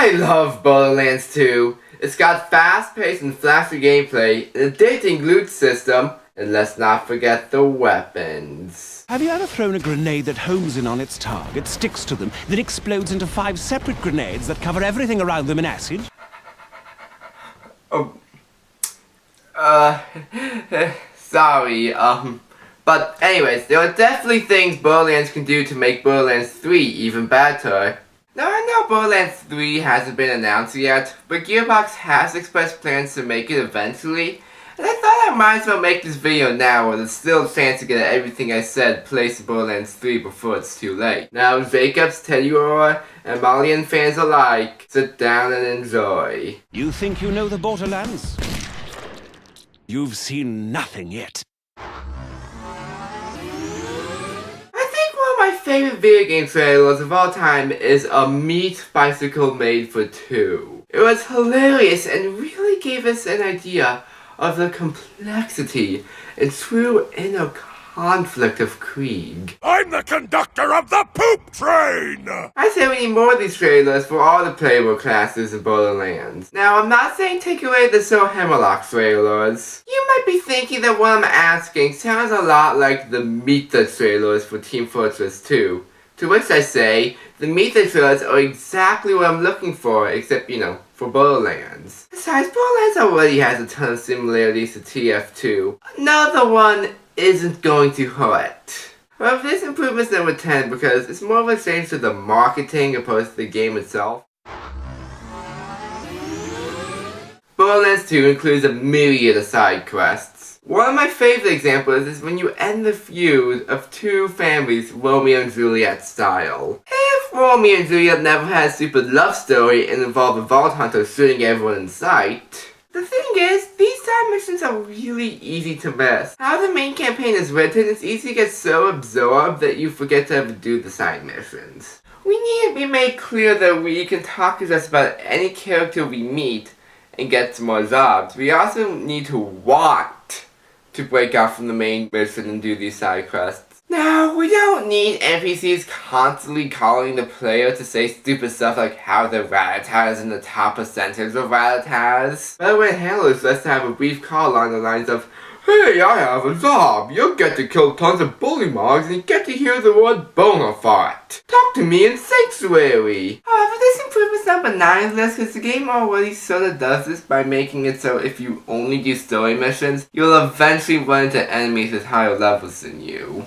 I love Borderlands 2. It's got fast-paced and flashy gameplay, an addicting loot system, and let's not forget the weapons. Have you ever thrown a grenade that homes in on its target, sticks to them, then explodes into 5 separate grenades that cover everything around them in acid? Sorry, but anyways, there are definitely things Borderlands can do to make Borderlands 3 even better. Now I know Borderlands 3 hasn't been announced yet, but Gearbox has expressed plans to make it eventually, and I thought I might as well make this video now while there's still a chance to get everything I said placed in Borderlands 3 before it's too late. Now Jacobs, Telluror, and Malian fans alike, sit down and enjoy. You think you know the Borderlands? You've seen nothing yet. My favorite video game trailers of all time is A Meat Bicycle Made for Two. It was hilarious and really gave us an idea of the complexity and true inner conflict of Krieg. I'm the conductor of the poop train! I say we need more of these trailers for all the playable classes in Borderlands. Now, I'm not saying take away the So Hemlock trailers. You might be thinking that what I'm asking sounds a lot like the Mita trailers for Team Fortress 2. To which I say, the Mita trailers are exactly what I'm looking for, except, for Borderlands. Besides, Borderlands already has a ton of similarities to TF2. Another one isn't going to hurt. Well, this improvement's number 10 because it's more of a change to the marketing opposed to the game itself. Borderlands 2 includes a myriad of side quests. One of my favorite examples is when you end the feud of two families Romeo and Juliet style. If Romeo and Juliet never had a stupid love story and involved a vault hunter shooting everyone in sight, the thing is, these side missions are really easy to miss. How the main campaign is written, it's easy to get so absorbed that you forget to ever do the side missions. We need to be made clear that we can talk to just about any character we meet and get some more jobs. We also need to want to break out from the main mission and do these side quests. Now, we don't need NPCs constantly calling the player to say stupid stuff like how the Rattatas in the top percentage of Rattatas. Better way to handle is just to have a brief call along the lines of, "Hey, I have a job. You'll get to kill tons of bully mogs and get to hear the word Bonafide. Talk to me in Sanctuary." However, this improvement's number 9 list because the game already sort of does this by making it so if you only do story missions, you'll eventually run into enemies with higher levels than you.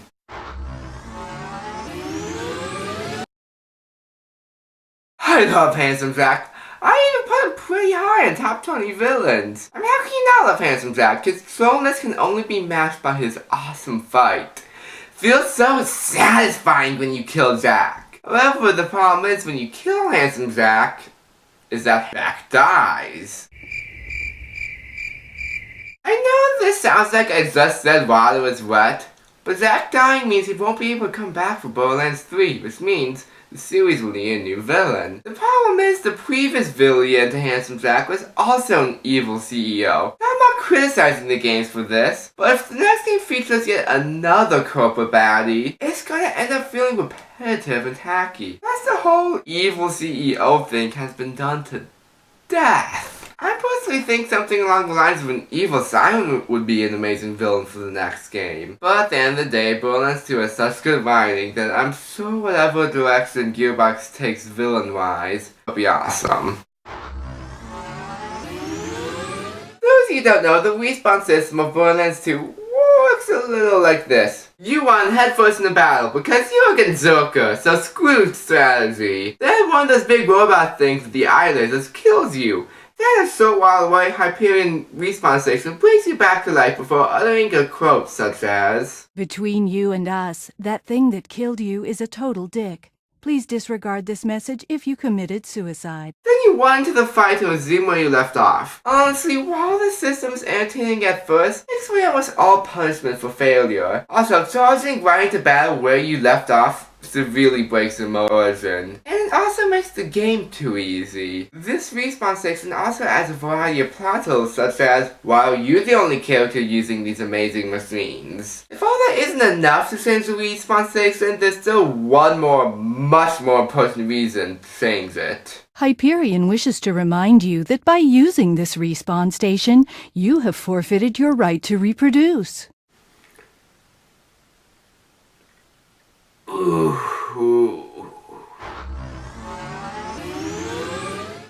I love Handsome Jack. I even put him pretty high in top 20 villains. I mean, how can you not love Handsome Jack? His trolliness can only be matched by his awesome fight. Feels so satisfying when you kill Jack. However, the problem is when you kill Handsome Jack, is that Jack dies. I know this sounds like I just said water was wet, but Jack dying means he won't be able to come back for Borderlands 3, which means the series will need a new villain. The problem is the previous villain to Handsome Jack was also an evil CEO. Now, I'm not criticizing the games for this, but if the next game features yet another corporate baddie, it's gonna end up feeling repetitive and tacky. That's the whole evil CEO thing has been done to death. I personally think something along the lines of an evil Simon would be an amazing villain for the next game. But at the end of the day, Borderlands 2 has such good writing that I'm sure whatever direction Gearbox takes villain-wise will be awesome. Those of you who don't know, the respawn system of Borderlands 2 works a little like this. You run headfirst in the battle because you're a Ganzurker, so screw strategy. Then one of those big robot things with the eye lasers kills you. Then a short while away, Hyperion respawn station brings you back to life before uttering a quote such as, "Between you and us, that thing that killed you is a total dick. Please disregard this message if you committed suicide." Then you run to the fight to resume where you left off. Honestly, while the system's entertaining at first, it's really almost all punishment for failure. Also, charging right into battle where you left off severely breaks immersion. And it also makes the game too easy. This respawn station also adds a variety of plot holes such as, why are you the only character using these amazing machines? If all that isn't enough to change the respawn station, there's still one more, much more important reason to change it. Hyperion wishes to remind you that by using this respawn station, you have forfeited your right to reproduce. Ooh.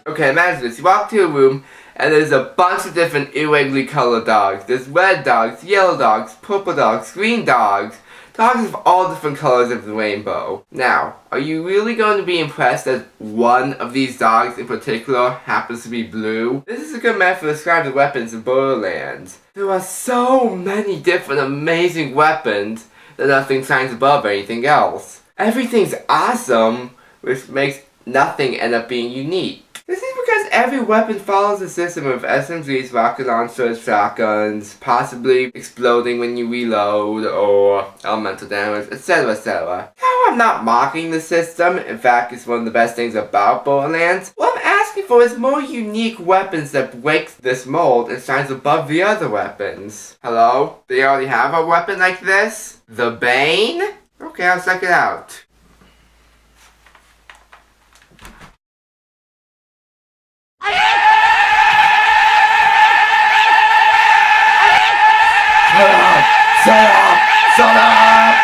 Okay, imagine this. You walk to a room and there's a bunch of different irregularly colored dogs. There's red dogs, yellow dogs, purple dogs, green dogs. Dogs of all different colors of the rainbow. Now, are you really going to be impressed that one of these dogs in particular happens to be blue? This is a good method to describe the weapons in Borderlands. There are so many different amazing weapons that nothing shines above anything else. Everything's awesome, which makes nothing end up being unique. This is because every weapon follows a system of SMGs, rocket launchers, shotguns, possibly exploding when you reload, or elemental damage, etc, etc. Now, I'm not mocking the system. In fact, it's one of the best things about Borderlands. What I'm asking for is more unique weapons that break this mold and shines above the other weapons. Hello? They already have a weapon like this? The Bane? Okay, I'll check it out. Shut up! Shut up!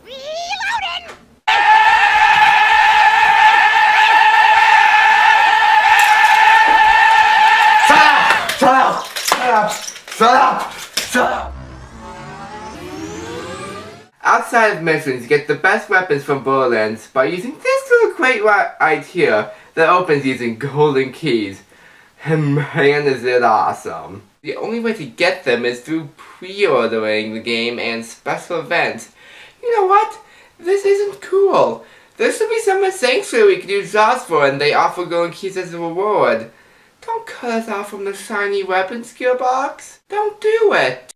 Reloading! Shut up! Shut up! Shut up! Shut up! Shut up! Outside of missions, you get the best weapons from Borderlands by using this little crate right here that opens using golden keys. And man, is it awesome. The only way to get them is through pre-ordering the game and special events. You know what? This isn't cool. There should be some sanctuary we could do jobs for and they offer golden keys as a reward. Don't cut us off from the shiny weapon skill box. Don't do it.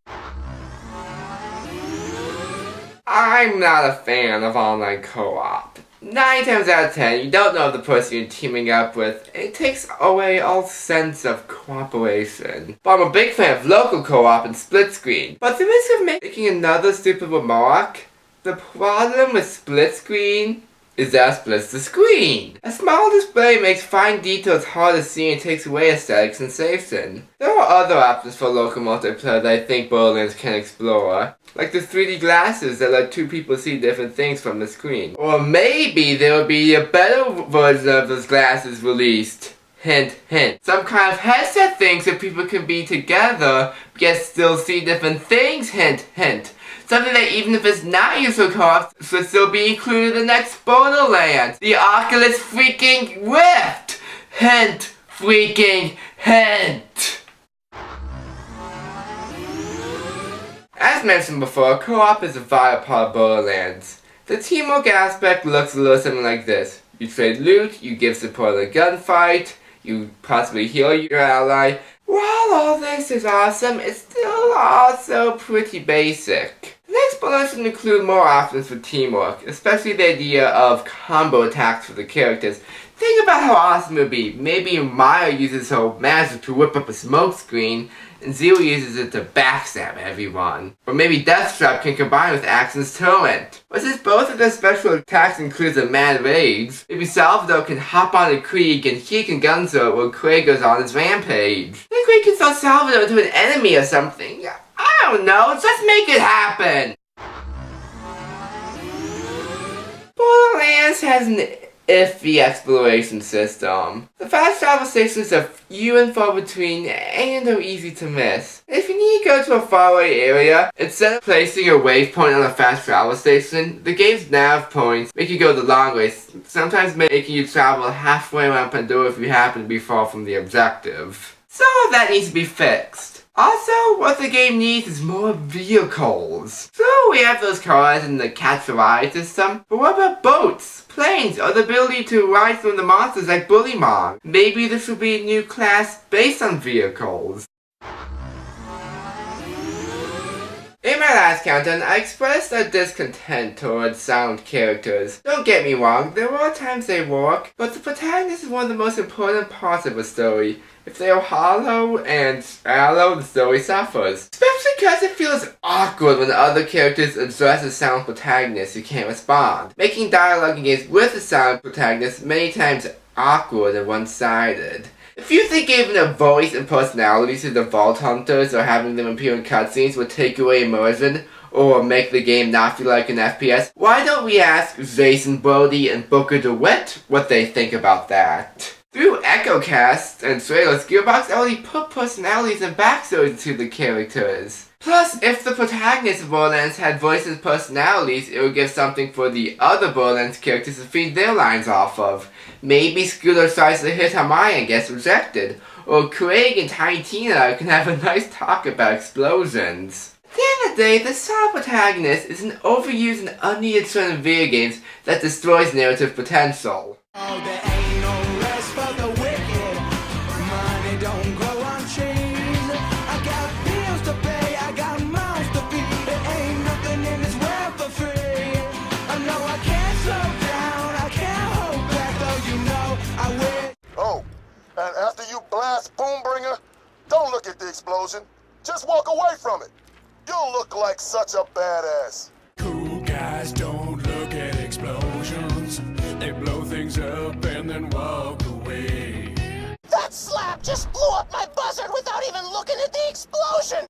I'm not a fan of online co-op. 9 times out of 10, you don't know the person you're teaming up with, and it takes away all sense of cooperation. But I'm a big fan of local co-op and split screen. But the risk of making another stupid remark, the problem with split screen is that it splits the screen. A small display makes fine details hard to see and takes away aesthetic sensation. There are other options for local multiplayer that I think Borderlands can explore, like the 3D glasses that let two people see different things from the screen. Or maybe there will be a better version of those glasses released. Hint, hint. Some kind of headset thing so people can be together yet still see different things. Hint, hint. Something that even if it's not used for co-op should still be included in the next Borderlands. The Oculus freaking Rift! Hint, freaking hint! As mentioned before, co-op is a vital part of Borderlands. The teamwork aspect looks a little something like this. You trade loot, you give support in a gunfight, you possibly heal your ally. While all this is awesome, it's still also pretty basic. The next bonus should include more options for teamwork, especially the idea of combo attacks for the characters. Think about how awesome it would be. Maybe Maya uses her magic to whip up a smoke screen, and Zero uses it to backstab everyone. Or maybe Deathstrap can combine with Axon's Torrent. Or since both of their special attacks includes a mad rage, maybe Salvador can hop on a Krieg and he can gunzo while Craig goes on his rampage. Then Craig can throw Salvador into an enemy or something. I don't know, just make it happen! Borderlands has an iffy exploration system. The fast travel stations are few and far between and are easy to miss. If you need to go to a faraway area, instead of placing a waypoint on a fast travel station, the game's nav points make you go the long way, sometimes making you travel halfway around Pandora if you happen to be far from the objective. So that needs to be fixed. Also, what the game needs is more vehicles. So we have those cars in the catch a ride system, but what about boats, planes, or the ability to ride through the monsters like Bullymong? Maybe this will be a new class based on vehicles. It might last countdown, I expressed a discontent towards silent characters. Don't get me wrong, there are times they work, but the protagonist is one of the most important parts of a story. If they are hollow and shallow, the story suffers. Especially because it feels awkward when other characters address a silent protagonist who can't respond, making dialogue games with a silent protagonist many times awkward and one-sided. If you think giving a voice and personality to the Vault Hunters or having them appear in cutscenes would take away immersion or make the game not feel like an FPS, why don't we ask Jason Brody and Booker DeWitt what they think about that? Through EchoCast and trailers, Gearbox already put personalities and backstories to the characters. Plus, if the protagonist of Borderlands had voices and personalities, it would give something for the other Borderlands characters to feed their lines off of. Maybe Scooter tries to hit Hermione and gets rejected, or Craig and Tiny Tina can have a nice talk about explosions. At the end of the day, the star protagonist is an overused and unneeded trend in video games that destroys narrative potential. Oh, there ain't no rest for the wicked. Money don't grow on trees. I got bills to pay, I got mouths to feed. There ain't nothing in this world for free. I know I can't slow down, I can't hold back, though you know I will. Oh, and after you blast Boombringer, don't look at the explosion. Just walk away from it. You'll look like such a badass. Cool guys don't look at explosions. They blow things up and then walk away. That slap just blew up my buzzard without even looking at the explosion!